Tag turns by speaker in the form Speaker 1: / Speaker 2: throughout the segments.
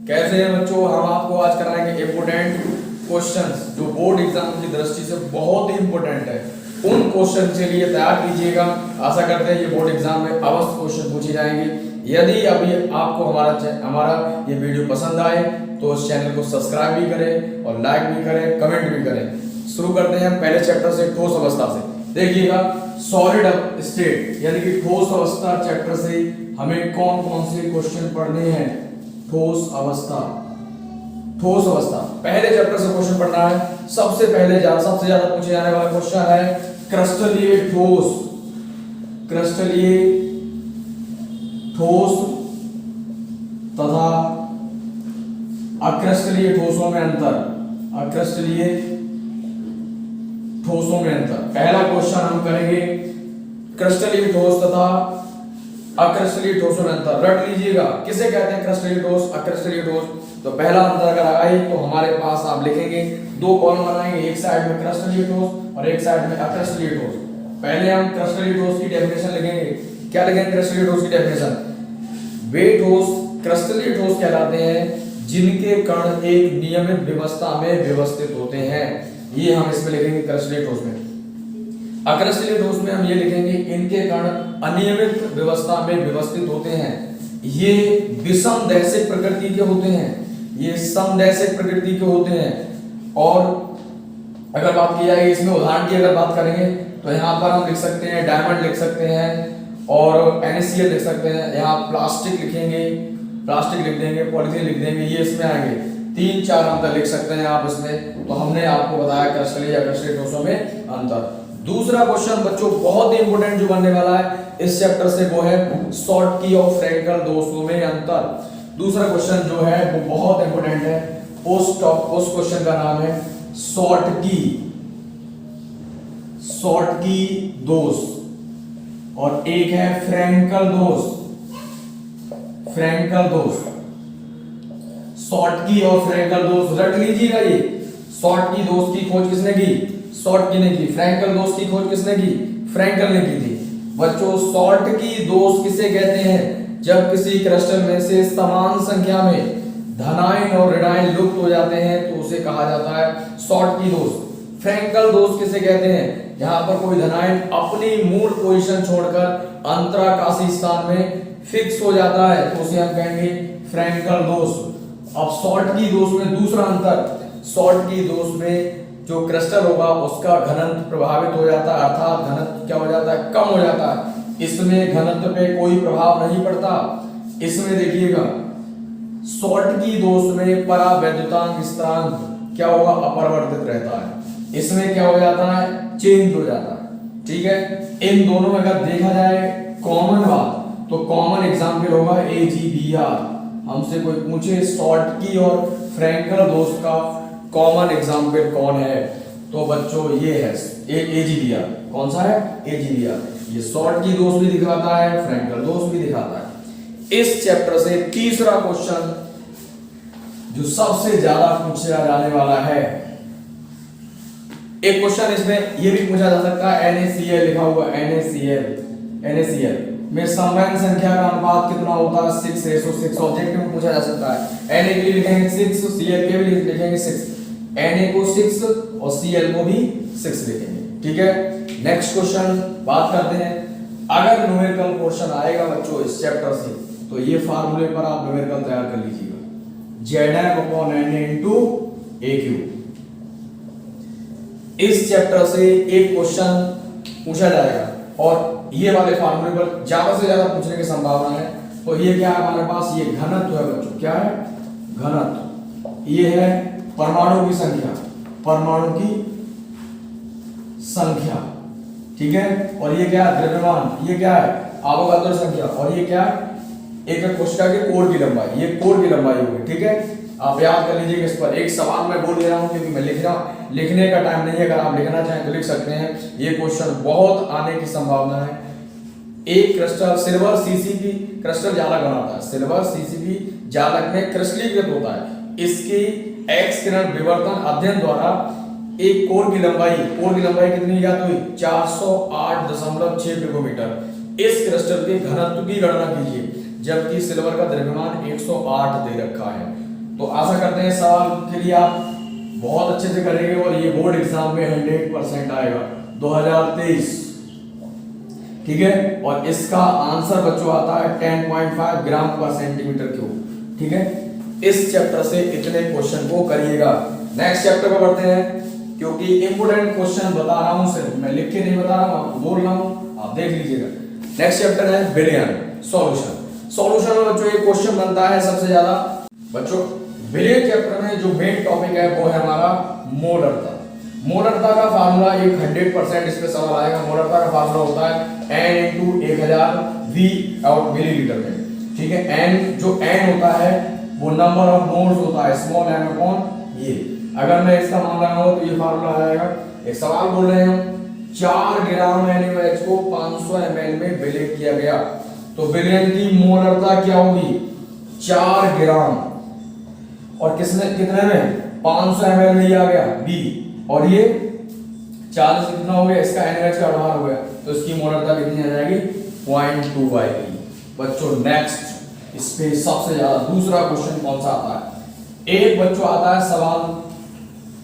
Speaker 1: कैसे हैं बच्चों? हम आपको आज कराएंगे इम्पोर्टेंट क्वेश्चंस जो बोर्ड एग्जाम की दृष्टि से बहुत ही इम्पोर्टेंट है। उन क्वेश्चन के लिए तैयार कीजिएगा। आशा करते हैं ये बोर्ड एग्जाम में अवश्य क्वेश्चन पूछे जाएंगे। यदि अभी आपको हमारा ये वीडियो पसंद आए तो इस चैनल को सब्सक्राइब भी करें और लाइक भी करें, कमेंट भी करें। शुरू करते हैं हम पहले चैप्टर से, ठोस अवस्था से। देखिएगा, सॉलिड स्टेट यानी कि ठोस अवस्था चैप्टर से हमें कौन कौन से क्वेश्चन पढ़ने हैं। ठोस अवस्था पहले चैप्टर से क्वेश्चन पढ़ना है। सबसे ज्यादा पूछे जाने वाला क्वेश्चन है क्रिस्टलीय ठोस तथा अक्रिस्टलीय ठोसों में अंतर। पहला क्वेश्चन हम करेंगे क्रिस्टलीय ठोस तथा अक्रिस्टलीय ठोसों में अंतर। रट लीजिएगा, किसे कहते हैं क्रिस्टलीय ठोस, अक्रिस्टलीय ठोस। तो पहला अंतर अगर आए तो हमारे पास आप लिखेंगे, दो कॉलम बनाएंगे, एक साइड में क्रिस्टलीय ठोस और एक साइड में अक्रिस्टलीय ठोस। पहले हम क्रिस्टलीय ठोस की डेफिनेशन लिखेंगे। क्या लिखेंगे क्रिस्टलीय ठोस की डेफिनेशन? वे ठोस क्रिस्टलीय ठोस कहलाते हैं जिनके कण एक नियमित व्यवस्था में व्यवस्थित होते हैं। ये हम इसमें लिखेंगे क्रिस्टलीय ठोस में। अक्रिस्टलीय ठोस में हम ये लिखेंगे इनके कण अनियमित व्यवस्था में व्यवस्थित होते हैं। ये विषमदैशिक प्रकृति के होते हैं, ये समदैशिक प्रकृति के होते हैं। और अगर बात की जाए इसमें उदाहरण की अगर बात करेंगे तो यहाँ पर हम लिख सकते हैं डायमंड लिख सकते हैं और NaCl लिख सकते हैं। यहाँ प्लास्टिक लिखेंगे, प्लास्टिक लिख देंगे, पॉलीथीन लिख देंगे, ये इसमें आएंगे। 3-4 अंतर लिख सकते हैं आप इसमें। तो हमने आपको बताया क्रिस्टलीय या अक्रिस्टलीय ठोसों में अंतर। दूसरा क्वेश्चन बच्चों बहुत ही इंपोर्टेंट जो बनने वाला है इस चैप्टर से वो है शॉर्टकी और फ्रैंकल दोषों में अंतर। दूसरा क्वेश्चन जो है वो बहुत इंपोर्टेंट है। उस क्वेश्चन का नाम है शॉर्टकी दोष और एक है फ्रैंकल दोष। शॉर्टकी और फ्रैंकल दोष रट लीजिएगा। ये शॉर्टकी दोष की खोज किसने की? शॉर्टकी ने की। फ्रैंकल दोष की खोज किसने की? फ्रैंकल ने की थी। बच्चों शॉर्टकी दोष किसे कहते हैं? जब किसी क्रिस्टल में से समान संख्या में धनायन और ऋणायन लुप्त हो जाते हैं तो उसे कहा जाता है शॉर्टकी दोष। फ्रैंकल दोष किसे कहते हैं? जहां पर कोई धनायन अपनी मूल पोजीशन छोड़कर अंतराकाशी स्थान में फिक्स हो जाता है तो उसे हम कहेंगे फ्रैंकल दोष। अब शॉर्टकी दोष में दूसरा अंतर, शॉर्टकी दोष में जो क्रिस्टल होगा उसका घनत्व प्रभावित हो जाता है, अर्थात घनत्व क्या हो जाता है? कम हो जाता है। इसमें घनत्व पे कोई प्रभाव नहीं पड़ता। इसमें देखिएगा शॉर्टकी दोष में परावैद्युतांक स्थिरांक क्या होगा? अपरिवर्तित रहता है। इसमें क्या हो जाता है? चेंज हो जाता है। ठीक है, इन दोनों में अगर देखा जाए कॉमन बात तो कॉमन एग्जाम्पल होगा AgBr। हमसे कोई पूछे शॉर्टकी और फ्रैंकल दोष का कॉमन एग्जाम्पल कौन है तो बच्चों ये है AgBr। कौन सा है? AgBr। ये शॉर्टकी दोष भी दिखाता है, फ्रैंकल दोष भी दिखाता है। इस चैप्टर से तीसरा क्वेश्चन जो सबसे ज्यादा पूछा जाने वाला है, एक क्वेश्चन इसमें ये भी पूछा जा सकता है NaCl लिखा हुआ NaCl में संवहन संख्या का अनुपात कितना होता है? 6:6। ऑब्जेक्टिव में पूछा जा सकता है। Na के लिए लिखेंगे 6, Cl के लिए लिखेंगे 6। Na को 6 और Cl को भी 6 लिखेंगे। ठीक है, नेक्स्ट क्वेश्चन बात करते हैं। अगर न्यूमेरिकल क्वेश्चन आएगा बच्चों इस चैप्टर से तो ये फार्मूले पर आप न्यूमेरिकल तैयार कर लीजिएगा, Zn/Na × Aq। इस चैप्टर से एक क्वेश्चन पूछा जाएगा और ये वाले फार्मूले पर ज्यादा से ज्यादा पूछने की संभावना है। तो ये क्या है हमारे पास? ये घनत्व है बच्चों। क्या है? घनत्व। ये है परमाणु की संख्या। ठीक है, और ये क्या है? द्रव्यमान। ये क्या है? अवोगाद्रो संख्या। और ये क्या है? एक कोशिका के कोर की लंबाई। ये कोर की लंबाई होगी। ठीक है, आप याद कर लीजिएगा। इस पर एक सवाल मैं बोल दे रहा हूं क्योंकि मैं लिख रहा हूं, लिखने का टाइम नहीं है। अगर आप लिखना चाहें तो लिख सकते हैं। ये क्वेश्चन बहुत आने की संभावना है। एक क्रिस्टल सिल्वर CCP क्रिस्टल जालक बनाता है। सिल्वर CCP जालक में क्रिस्टलीकृत होता है। इसकी एक्स किरण विवर्तन अध्ययन द्वारा एक कोर की लंबाई कितनी ज्ञात हुई? 408.6 पिकोमीटर। इस क्रिस्टल के घनत्व की गणना कीजिए जबकि सिल्वर का द्रव्यमान 108 दे रखा है। तो आशा करते हैं सवाल के लिए आप बहुत अच्छे से करेंगे और ये बोर्ड एग्जाम में 100% आएगा 2023। ठीक है, और इसका आंसर बच्चों आता है 10.5 ग्राम पर सेंटीमीटर क्यूब। ठीक है, इस चैप्टर से इतने क्वेश्चन को करिएगा। नेक्स्ट चैप्टर पर बढ़ते हैं, क्योंकि इंपोर्टेंट क्वेश्चन बता रहा हूं, सिर्फ मैं लिख के नहीं बता रहा हूं, आपको बोल रहा हूं, आप देख लीजिएगा। नेक्स्ट चैप्टर है बिलियन सॉल्यूशन। सॉल्यूशन में बच्चों ये क्वेश्चन बनता है सबसे ज्यादा बच्चों बिलियन चैप्टर में जो मेन टॉपिक है वो है हमारा मोलरता। मोलरता का फार्मूला एक 100% इस पे सवाल आएगा। मोलरता का फार्मूला होता है n × 1000 V आउट मिलीलीटर में। ठीक है, n जो n होता है वो नंबर ऑफ मोल्स होता है, स्मॉल m अपॉन ये। अगर मैं इसका मान रहा हूं तो ये फार्मूला आएगा। एक सवाल बोल रहे हैं हम 4 ग्राम NaOH को 500 ml में विलय किया गया, तो विलयन की मोलरता क्या होगी 4 ग्राम, और कितने में 500 ml में ही आ गया B, और ये 40 कितना हो गया, इसका NaOH का व्यवहार हो गया, तो इसकी मोलरता कितनी आ जाएगी 0.25। बच्चों नेक्स्ट इस पे सबसे ज्यादा दूसरा क्वेश्चन कौन सा आता है, एक बच्चों आता है सवाल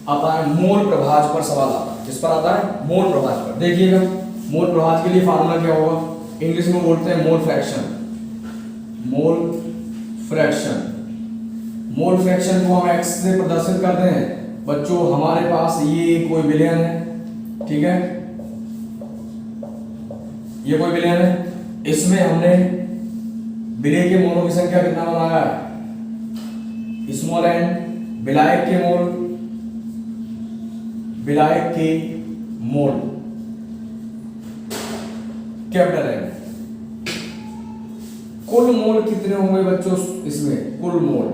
Speaker 1: आता है मोल प्रभाज पर सवाल आता है। किस पर आता है, मोल प्रभाज पर। देखिएगा मोल प्रभाज के लिए फार्मूला क्या होगा, इंग्लिश में बोलते हैं mole fraction. Mole fraction, mole fraction को हम x से प्रदर्शित करते हैं बच्चों। हमारे पास ये कोई विलयन है, ठीक है, ये कोई विलयन है, इसमें हमने विलय के मोलों की संख्या कितना बनाया है, स्मॉल n। विलायक के मोल, विलायक के मोल कैपिटल N। कुल मोल कितने होंगे बच्चों इसमें, कुल मोल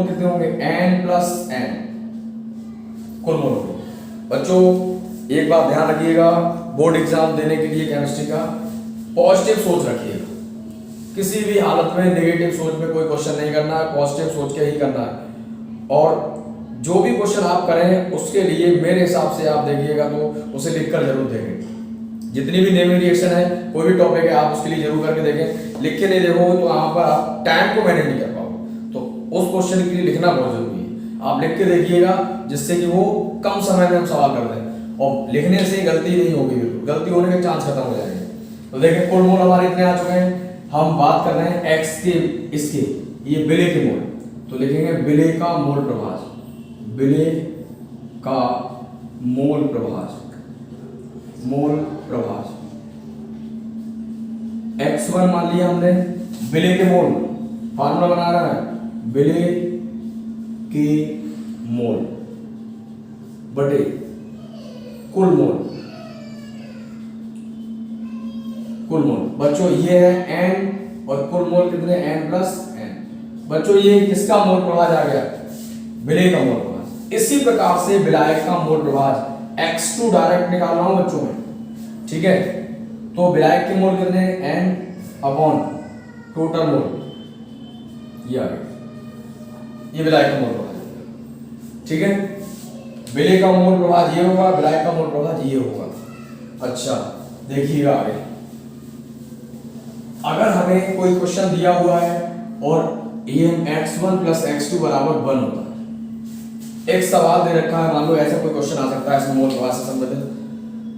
Speaker 1: कितने होंगे n + n, कुल मोल बच्चों। एक बात ध्यान रखिएगा, बोर्ड एग्जाम देने के लिए केमिस्ट्री का पॉजिटिव सोच रखिएगा। किसी भी हालत में नेगेटिव सोच में कोई क्वेश्चन नहीं करना है, पॉजिटिव सोच के ही करना है। और जो भी क्वेश्चन आप करें उसके लिए मेरे हिसाब से आप देखिएगा तो उसे लिखकर जरूर देखें। जितनी भी नेमिंग रिएक्शन है, कोई भी टॉपिक है, आप उसके लिए जरूर करके देखें। लिख के नहीं देखोगे तो वहां पर आप टाइम को मैनेज नहीं कर पाओगे, तो उस क्वेश्चन के लिए लिखना बहुत जरूरी है। आप लिख के देखिएगा जिससे कि वो कम समय में हम सवाल कर दें, और लिखने से गलती नहीं होगी, बिल्कुल गलती होने के चांस खत्म हो जाएंगे। तो देखिए कुल मोल हमारे इतने आ चुके हैं। हम बात कर रहे हैं x के, इसके ये विलय के मोल, तो लिखेंगे विलय का मोल प्रभाज, विलय का मोल प्रभाज, मोल प्रभाज x1 मान लिया हमने। विलय के मोल फार्मूला बना रहा है, विलय के मोल बटे कुल मोल, कुल मोल बच्चों ये है n, और कुल मोल कितने n + n। बच्चों ये किसका मोल प्रभाज आ गया, विलय का मोल प्रभाज। इसी प्रकार से विलायक का मोल प्रभाज x2 डायरेक्ट निकाल रहा हूं बच्चों में, ठीक है। तो विलायक के मोल कितने n/, टोटल मोल ये आ गया, ये विलायक का मोल प्रभाज, ठीक है। विलय का मोल प्रभाज ये होगा, विलायक का मोल प्रभाज ये होगा। अच्छा देखिएगा आगे, अगर हमें कोई क्वेश्चन दिया हुआ है और ये x1 + x2 = 1 होता है, एक सवाल दे रखा है, मान लो ऐसा कोई क्वेश्चन आ सकता है इसमें मोल प्रभाज से संबंधित।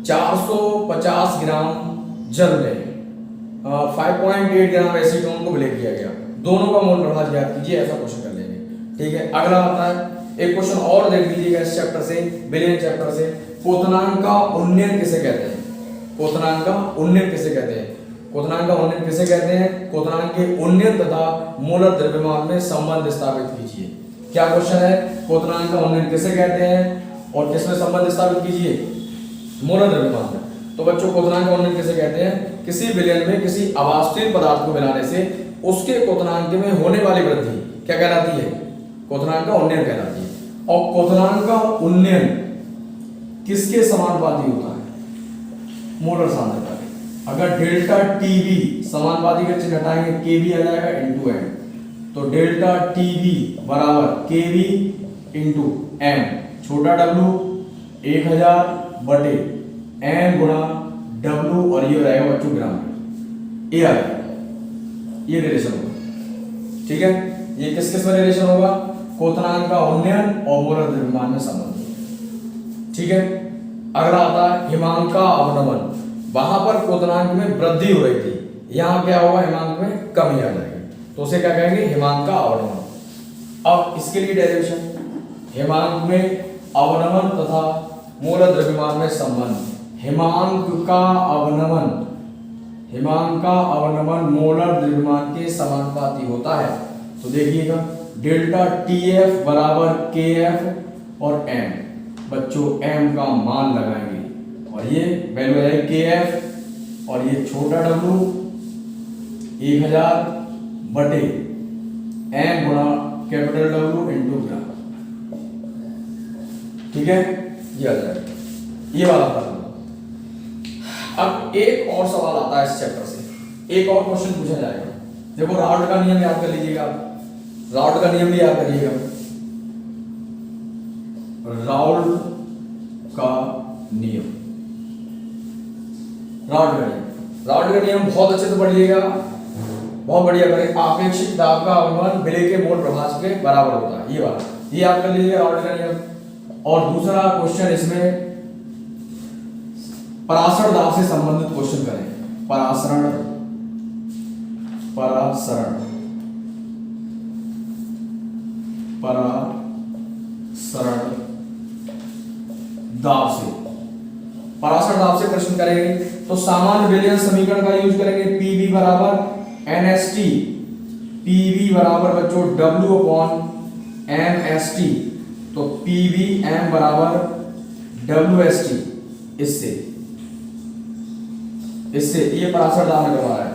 Speaker 1: 450 ग्राम जल में 5.8 ग्राम एसीटोन को विलय किया गया, दोनों का मोल प्रभाज ज्ञात कीजिए, ऐसा क्वेश्चन कर लेंगे, ठीक है। अगला आता है एक क्वेश्चन और देख लीजिएगा इस चैप्टर से, विलयन चैप्टर से। क्वथनांक का उन्नयन किसे कहते हैं, क्वथनांक का उन्नयन किसे कहते हैं, क्वथनांक का उन्नयन किसे कहते हैं, क्वथनांक के उन्नयन तथा मोलर द्रव्यमान में संबंध स्थापित कीजिए। क्या क्वेश्चन है, क्वथनांक का उन्नयन किसे कहते हैं और किसमें संबंध स्थापित कीजिए, मोलर द्रव्यमान में। तो बच्चों क्वथनांक का उन्नयन किसे कहते हैं, किसी विलयन में किसी अवाष्पीय पदार्थ को मिलाने से उसके क्वथनांक में होने वाली वृद्धि क्या कहलाती है, क्वथनांक का उन्नयन कहलाती है। और क्वथनांक का उन्नयन किसके समानुपाती होता है, मोलर सांद्रता के। अगर डेल्टा टीवी समानुपाती का चिन्ह हटाएंगे, केवी आ जाएगा इनटू एम, तो डेल्टा टीवी बराबर केवी इनटू एम, छोटा डब्ल्यू 1000 बटे एम गुणा डब्ल्यू, और ये रहेगा बच्चों ग्राम में, ये आ जाएगा, ये रिलेशन होगा। ठीक है, ये किस किस में रिलेशन होगा, क्वोथनांक का उन्नयन और मोलर द्रव्यमान में संबंध। ठीक है, अगला आता है हिमांक का अवनमन। वहां पर क्वोथनांक में वृद्धि हो रही थी, यहाँ क्या होगा, हिमांक में कमी आ जाएगी, तो उसे क्या कहेंगे, हिमांक का अवनमन। अब इसके लिए डेरिवेशन, हिमांक में अवनमन तथा मोलर द्रव्यमान में संबंध। हिमांक का अवनमन, हिमांक का अवनमन मोलर द्रव्यमान के समानुपाती होता है। तो देखिएगा डेल्टा टीएफ बराबर केएफ और एम, बच्चों एम का मान लगाएंगे और ये वैल्यू है केएफ और ये छोटा डब्लू 1000 बटे एम गुणा कैपिटल डब्लू इंटू ग्राम। ठीक है, ये आ जाएगा, ये वाला था। अब एक और सवाल आता है इस चैप्टर से, एक और क्वेश्चन पूछा जाएगा। देखो राउल्ट का नियम याद कर लीजिएगा, राउल्ट का नियम भी याद करिएगा। राउल्ट का नियम, राउल्ट का नियम, राउल्ट का नियम बहुत अच्छे से पढ़िएगा, बहुत बढ़िया करें। आपेक्षिक दाब का अवनमन विलय के मोल प्रभाव के बराबर होता है, ये वाला, ये याद कर लीजिएगा राउल्ट का नियम। और दूसरा क्वेश्चन इसमें परासरण दाब से संबंधित क्वेश्चन करें। परासरण, परासरण, परासरण दाब से, परासरण दाब से प्रश्न करेंगे तो सामान्य विलयन समीकरण का यूज करेंगे। पीवी बराबर एनएसटी, पीवी बराबर बच्चों डब्ल्यू अपॉन एमएसटी, तो पीवी एम बराबर डब्ल्यूएसटी। इससे ये परासरण दाब में करवा रहा है।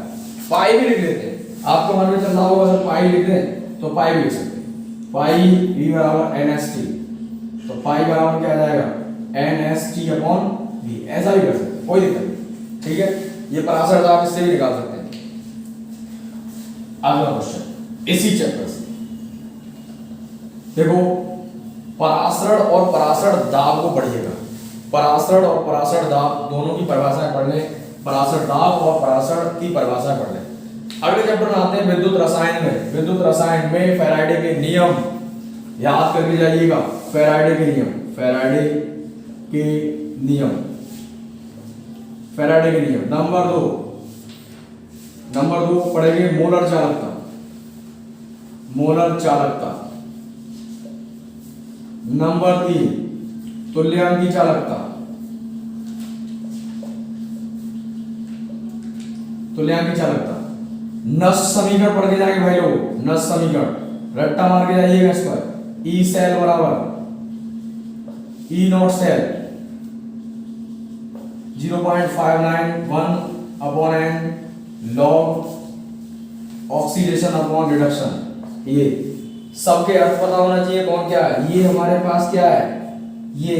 Speaker 1: पाई भी लिख लेते हैं, आपको मन में चलना होगा अगर पाई लिख दें तो पाई भी लिख सकते हैं। पाई v बराबर एनएसटी, तो पाई बराबर क्या आ जाएगा, एनएसटी अपॉन v, ऐसा भी कर सकते हैं, कोई दिक्कत नहीं। ठीक है, ये परासरण दाब इससे भी निकाल सकते हैं। अगला क्वेश्चन इसी चैप्टर से देखो, परासरण और परासरण दाब को पढ़िएगा। परासरण और परासरण दाब दोनों की परिभाषाएं पढ़ लें, परासरण दाब और परासरण की परिभाषा पढ़ लें। अगले चैप्टर में आते हैं विद्युत रसायन में। विद्युत रसायन में फैराडे के नियम याद करके जाइएगा। फैराडे के नियम, फैराडे के नियम, फैराडे के नियम। नंबर दो पढ़ेंगे मोलर चालकता, मोलर चालकता। नंबर 3 तुल्यांकी चालकता, तुल्यांकी चालकता। नष्ट समीकरण पढ़ के जाएंगे भाई लोग, नष्ट समीकरण रट्टा मार के जाइएगा इस पर। ई सेल बराबर E naught cell 0.591 upon n log oxidation upon reduction. ये सबके अर्थ पता होना चाहिए कौन क्या है। ये हमारे पास क्या है, ये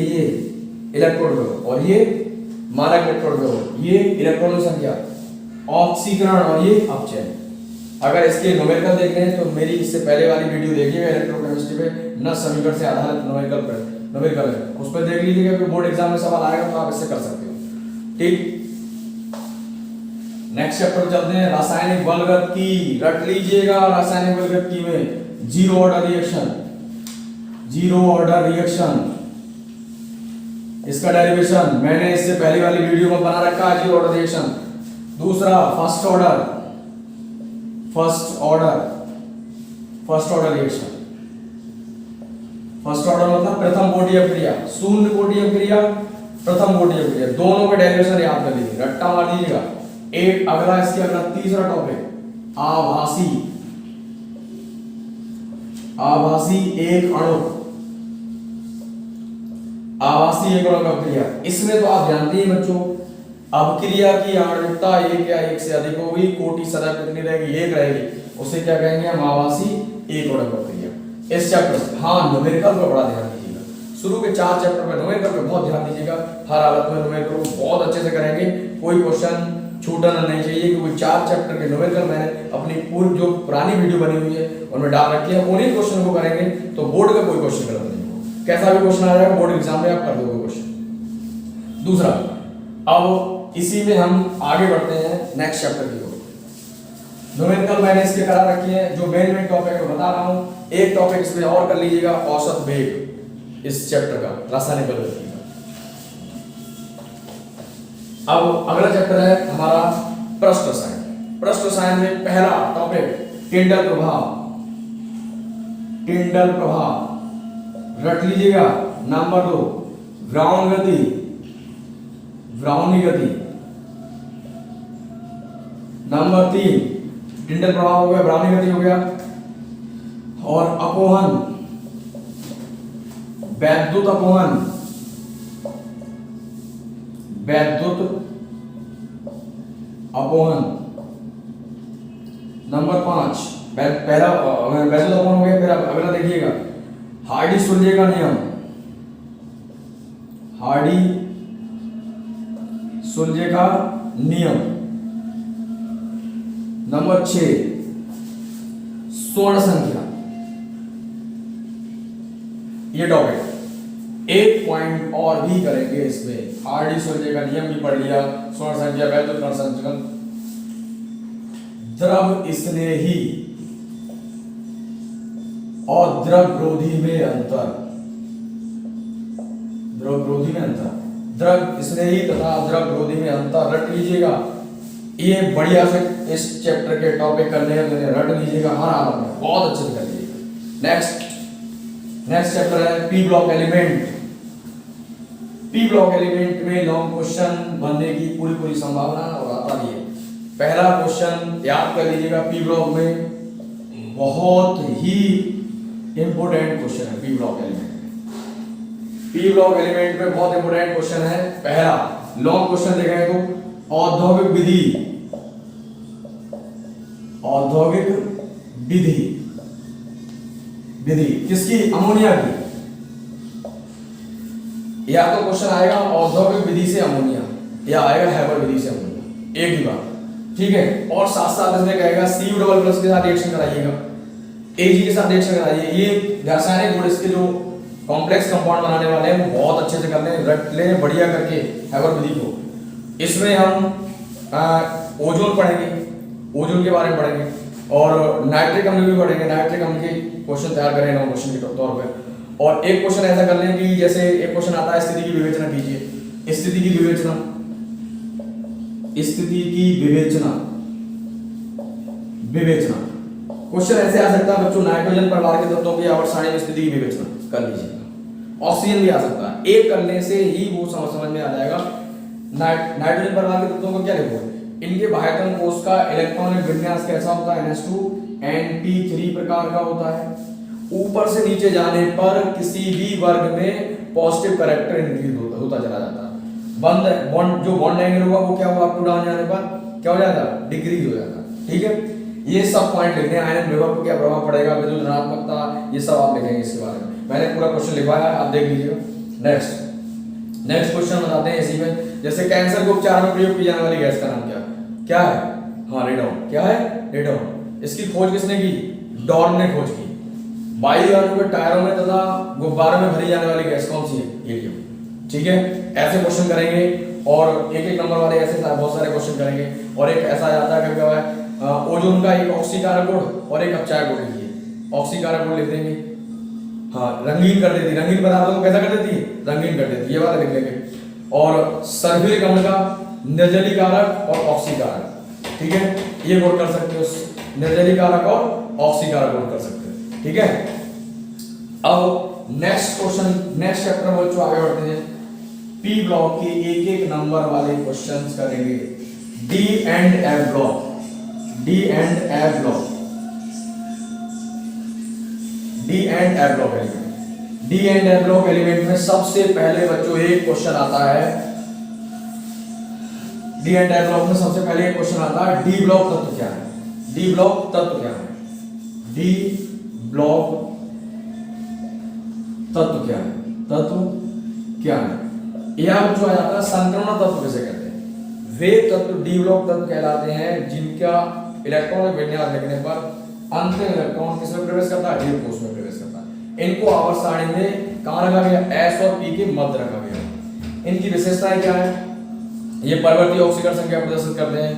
Speaker 1: इलेक्ट्रोड और ये मारक इलेक्ट्रोड, ये इलेक्ट्रॉन संख्या, ऑक्सीकरण और ये अपचयन। अगर इसके न्यूमेरिकल देखने हैं तो मेरी इससे पहले वाली वीडियो देखिएगा इलेक्ट्रोकेमिस्ट्री पे, नष्ट समीकरण से आधारित न्यूमेरिकल है, उस पर देख लीजिएगा कि बोर्ड एग्जाम में सवाल आएगा तो आप इससे कर सकते हो। ठीक, नेक्स्ट चैप्टर चलते हैं रासायनिक बलगति। रट लीजिएगा रासायनिक बलगति में zero order reaction, zero order reaction, इसका डेरिवेशन मैंने इससे पहली वाली वीडियो में बना रखा है, जीरो ऑर्डर रिएक्शन। दूसरा first order, first order reaction. First order मतलब प्रथम कोटि अपक्रिया, शून्य कोटि अपक्रिया, प्रथम कोटि अपक्रिया, दोनों के डेरिवेशन याद कर लीजिए, रट्टा मार लीजिएगा। एक अगला इसके अगला तीसरा टॉपिक आभासी, आभासी एक अणु, आभासी एक अणु अपक्रिया। इसमें तो आप जानते ही बच्चों, अपक्रिया की आणविकता एक या एक से अधिक होगी, कोटि सदैव कितनी रहेगी, एक रहेगी, उसे क्या कहेंगे हम, आभासी एक अणु अपक्रिया। इस चैप्टर से हाँ न्यूमेरिकल पर बड़ा ध्यान दीजिएगा, शुरू के 4 चैप्टर में न्यूमेरिकल पे बहुत ध्यान दीजिएगा, हर हालत में न्यूमेरिकल को बहुत अच्छे से करेंगे, कोई क्वेश्चन छूटना नहीं चाहिए, क्योंकि 4 चैप्टर के न्यूमेरिकल मैंने अपनी पूरी जो पुरानी वीडियो बनी हुई है उनमें डाल रखी है, उन्हीं क्वेश्चन को करेंगे तो बोर्ड का कोई क्वेश्चन गलत नहीं होगा, कैसा भी क्वेश्चन आ जाएगा बोर्ड एग्जाम में आप कर दोगे क्वेश्चन। दूसरा, अब इसी में हम आगे बढ़ते हैं नेक्स्ट चैप्टर की ओर। न्यूमेरिकल मैंने इसके करा रखी है, जो मेन टॉपिक है बता रहा हूं। एक टॉपिक इसमें और कर लीजिएगा, औसत वेग इस चैप्टर का, रासायनिक गतिविधि का। अब अगला चैप्टर है हमारा पृष्ठ रसायन। पृष्ठ रसायन में पहला टॉपिक टिंडल प्रभाव। टिंडल प्रभाव रट लीजिएगा। नंबर 2 ब्राउन गति, ब्राउनी गति। नंबर 3 टिंडल प्रभाव हो गया, ब्राउनी गति हो गया। और अपोहन, वैद्युत अपोहन, वैद्युत अपोहन। नंबर 5 पहला वैद्युत अपोहन हो गया। फिर अगला देखिएगा हार्डी सुलझे का नियम, हार्डी सुलझे का नियम। नंबर 6 स्वर्ण संख्या। ये टॉपिक एक पॉइंट और भी करेंगे इसमें, हार्डी सुलझे का नियम भी पढ़ लिया, स्वर्ण संख्या, वैद्युत कण संचलन, द्रव स्नेही और द्रवरोधी में अंतर। द्रवरोधी में अंतर, द्रव स्नेही तथा द्रवरोधी में अंतर रट लीजिएगा। ये बढ़िया से इस चैप्टर के टॉपिक करने हैं, मैंने रट लीजिएगा हर हालत में, बहुत अच्छे से कर लीजिएगा। नेक्स्ट चैप्टर है P block element. P block element में लॉन्ग क्वेश्चन बनने की पूरी संभावना और आता भी है। पहला क्वेश्चन याद कर लीजिएगा, पी ब्लॉक में बहुत ही इंपोर्टेंट क्वेश्चन है। पी ब्लॉक एलिमेंट में, पी ब्लॉक एलिमेंट में बहुत इंपोर्टेंट क्वेश्चन है। पहला लॉन्ग क्वेश्चन देखें तो औद्योगिक विधि, औद्योगिक विधि, विधि किसकी? अमोनिया की। या तो क्वेश्चन आएगा औद्योगिक विधि से अमोनिया, या आएगा हैबर विधि से अमोनिया, एक ही बात, ठीक है। और साथ साथ इसमें कहेगा CU डबल प्लस के साथ रिएक्शन कराइएगा, AG के साथ रिएक्शन कराइए। ये रासायनिक गुण इसके जो कॉम्प्लेक्स कंपाउंड बनाने वाले हैं वो बहुत अच्छे से कर लें, रट लें बढ़िया करके हैबर विधि को। इसमें हम ओजोन पढ़ेंगे, ओजोन के बारे में पढ़ेंगे, और नाइट्रिक अम्ल भी पढ़ेंगे। नाइट्रिक अम्ल के क्वेश्चन तैयार करें नौ क्वेश्चन के तौर पे। और एक क्वेश्चन ऐसा कर लें कि जैसे एक क्वेश्चन आता है स्थिति की विवेचना कीजिए। स्थिति की विवेचना, स्थिति की विवेचना, विवेचना क्वेश्चन ऐसे आ सकता है बच्चों, नाइट्रोजन परिवार के तत्वों की आवर्त सारणी में स्थिति की विवेचना कर लीजिएगा। ऑक्सीजन भी आ सकता है, एक करने से ही वो समझ में आ जाएगा। नाइट्रोजन परिवार के तत्वों को क्या लिखो? इनके बाह्यतम कोश का इलेक्ट्रॉनिक विन्यास कैसा होता है? NH2 प्रकार का होता है। ऊपर से नीचे जाने पर किसी भी वर्ग में पॉजिटिव कैरेक्टर इंक्रीज होता चला जाता है। बॉन्ड जो बॉन्ड एंगल होगा वो क्या होगा? अप टू डाउन जाने पर क्या हो जाता है? डिक्रीज हो जाता है, ठीक है। ये सब पॉइंट लिखने हैं। आयन विभव पर क्या प्रभाव पड़ेगा, विद्युत ऋणात्मकता, ये सब आप लिखेंगे इसके बारे में। मैंने पूरा क्वेश्चन लिखवाया है, आप देख लीजिएगा। नेक्स्ट क्वेश्चन बताते हैं इसी में। जैसे कैंसर के उपचार में प्रयोग की जाने वाली गैस का नाम क्या है? हाँ, रेडॉन। क्या है? रेडॉन। इसकी खोज किसने की? डॉर्न ने खोज की। वायुयानों के टायरों में तथा गुब्बारों में भरी जाने वाली गैस कौन सी है? हीलियम, ठीक है। ऐसे क्वेश्चन करेंगे और एक नंबर वाले ऐसे बहुत सारे क्वेश्चन करेंगे। और एक ऐसा आता है कभी कभार ओजोन का एक ऑक्सीकारक गुण और एक अपचायक गुण लिखिए। ऑक्सीकारक गुण लिख देंगे, हाँ, रंगीन कर देती, रंगीन पदार्थों को कैसा कर देती है? रंगीन कर देती है, ये वाला लिख लेंगे। और सल्फ्यूरिक अम्ल का निर्जलीकारक और ऑक्सीकारक, ठीक है, ये गुण कर सकते हो। निर्जलीकारक और ऑक्सीकारक गुण कर सकते हो, ठीक है। अब नेक्स्ट क्वेश्चन, नेक्स्ट चैप्टर बच्चों आगे बढ़ते हैं। पी ब्लॉक के एक नंबर वाले क्वेश्चंस करेंगे। D and F block, D and F block, D and F block element. D and F block element में सबसे पहले बच्चों एक क्वेश्चन आता है। डी एंड एफ ब्लॉक में सबसे पहले एक क्वेश्चन आता है, डी ब्लॉक तत्व क्या है? डी ब्लॉक तत्व क्या है? डी ब्लॉक तत्व क्या है? तत्व क्या है? यह बच्चों आ जाता है संक्रमण तत्व किसे कहते हैं? वे तत्व डी ब्लॉक तत्व कहलाते हैं जिनका इलेक्ट्रॉनिक विन्यास लिखने पर अंतिम इलेक्ट्रॉन किसमें प्रवेश करता है? डी कोश में प्रवेश करता है। इनको आवर्त सारणी में कहां रखा गया? S और P के मध्य रखा गया। इनकी विशेषताएं क्या है? ये परिवर्ती ऑक्सीकरण संख्या प्रदर्शित करते हैं,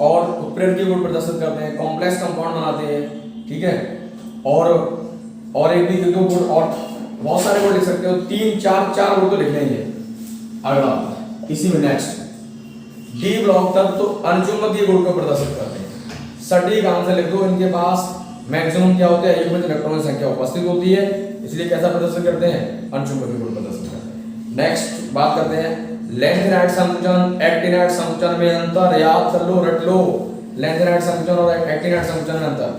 Speaker 1: और उत्प्रेरक के गुण प्रदर्शित करते हैं, कॉम्प्लेक्स कंपाउंड बनाते हैं, ठीक है। और एक भी दो गुण और बहुत सारे गुण लिख सकते हो, तीन चार गुण तो लिखने ही है। अगला इसी में नेक्स्ट डी ब्लॉक तत्व तो अनचुंबकीय गुण को प्रदर्शित करते हैं। सटीक आंसर लिख दो, इनके पास मैक्सिमम क्या होता है, युग्मित इलेक्ट्रॉन की संख्या उपस्थित होती है, इसलिए कैसा प्रदर्शन करते हैं, अनचुंबकीय गुण प्रदर्शन करते हैं। नेक्स्ट बात करते हैं लैंथेनाइड संकुचन एक्टिनाइड संकुचन में अंतर, याद कर लो, रट लो। लैंथेनाइड संकुचन और एक्टिनाइड संकुचन में अंतर,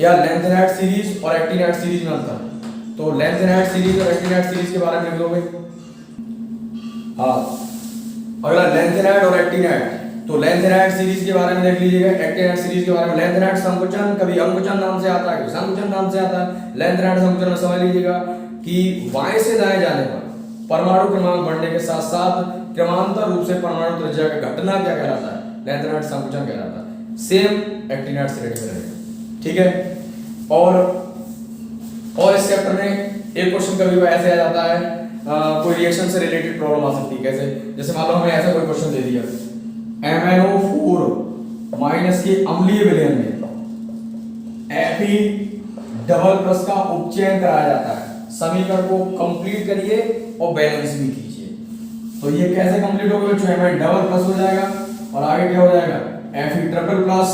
Speaker 1: या लैंथेनाइड सीरीज और एक्टिनाइड सीरीज में अंतर। तो लैंथेनाइड सीरीज और एक्टिनाइड सीरीज के बारे में लिख दोगे। हाँ, अगला लैंथेनाइड और एक्टिनाइड, तो लैंथेनाइड सीरीज के बारे में देख लीजिएगा, एक्टिनाइड सीरीज के बारे में। लैंथेनाइड संकुचन कभी अंकुचन नाम से आता है, कभी संकुचन नाम से आता है। लैंथेनाइड संकुचन में समझ लीजिएगा कि बाएं से दाएं जाने पर परमाणु क्रमांक बढ़ने के साथ साथ क्रमांतर रूप से परमाणु त्रिज्या का घटना क्या कहलाता है, लैंथेनाइड संकुचन कहलाता है। सेम एक्टिनाइड से रिलेटेड रहेगा, ठीक है। और इस चैप्टर में एक क्वेश्चन कभी ऐसे आ जाता है, कोई रिएक्शन से रिलेटेड प्रॉब्लम आ सकती है। कैसे, जैसे मान लो हमें ऐसा कोई क्वेश्चन दे दिया, MnO4 माइनस के अम्लीय विलयन में Fe डबल प्लस का उपचयन कराया जाता है। समीकरण को कंप्लीट करिए और बैलेंस भी कीजिए। तो ये कैसे कंप्लीट होगा बच्चों, Fe डबल प्लस हो जाएगा और आगे क्या हो जाएगा, Fe ट्रिपल प्लस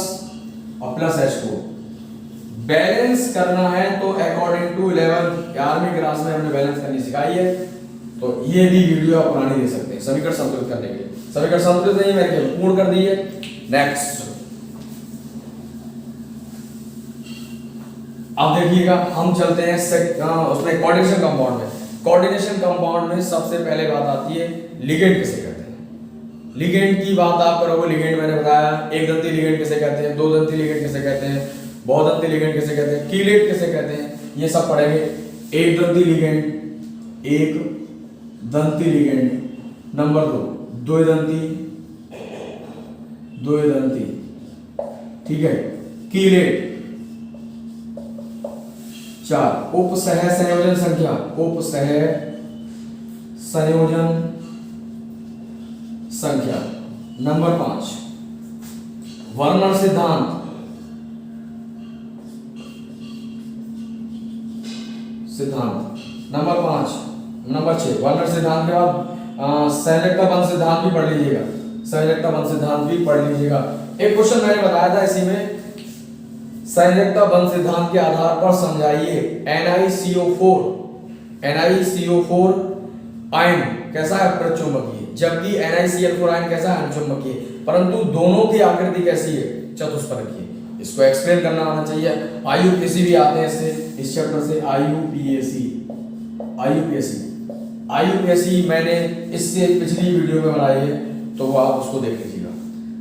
Speaker 1: और प्लस H2। बैलेंस करना है तो अकॉर्डिंग टू 11वीं क्लास में हमने बैलेंस करनी सिखाई है, तो ये भी वीडियो आप पुरानी दे सकते हैं समीकरण संतुलित करने के लिए। समीकरण संतुलित नहीं मैंने पूर्ण कर दी है। नेक्स्ट अब देखिएगा, हम चलते हैं उसमें कोऑर्डिनेशन कंपाउंड में। कोऑर्डिनेशन कंपाउंड में सबसे पहले बात आती है लिगेंड किसे कहते हैं। लिगेंड की बात आप करोगे, लिगेंड मैंने बताया, एक दंती लिगेंड किसे कहते हैं, दो दंती लिगेंड किसे कहते हैं, बहुदंती लिगेंड किसे कहते हैं, कीलेट किसे कहते हैं, ये सब पढ़ेंगे। एक दंती लिगेंड, एक दंती लिगेंड, नंबर 2 द्विदंती, ठीक है, कीलेट। 4 उपसह संयोजन संख्या, उपसह संयोजन संख्या। नंबर 5 वर्णन सिद्धांत, नंबर 5। नंबर 6 वर्णन सिद्धांत के बाद संयोजकता बंध सिद्धांत भी पढ़ लीजिएगा, संयोजकता बंध सिद्धांत भी पढ़ लीजिएगा। एक क्वेश्चन मैंने बताया था इसी में, संयोजकता बंध सिद्धांत के आधार पर समझाइए NiCO4 आयन कैसा है, प्रचुंबकीय, जबकि NiCl4 आयन कैसा है, अणुचुंबकीय, परंतु दोनों की आकृति कैसी है, चतुष्फलकीय। इसको एक्सप्लेन करना आना चाहिए। IUPAC भी आते हैं इससे, इस चैप्टर से। IUPAC मैंने इससे पिछली वीडियो में बनाई है, तो वो आप उसको देख लीजिएगा।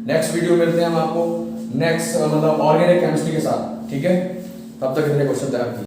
Speaker 1: नेक्स्ट वीडियो मिलते हैं हम आपको नेक्स्ट मतलब ऑर्गेनिक केमिस्ट्री के साथ, ठीक है। तब तक इतने क्वेश्चन तैयार कीजिए।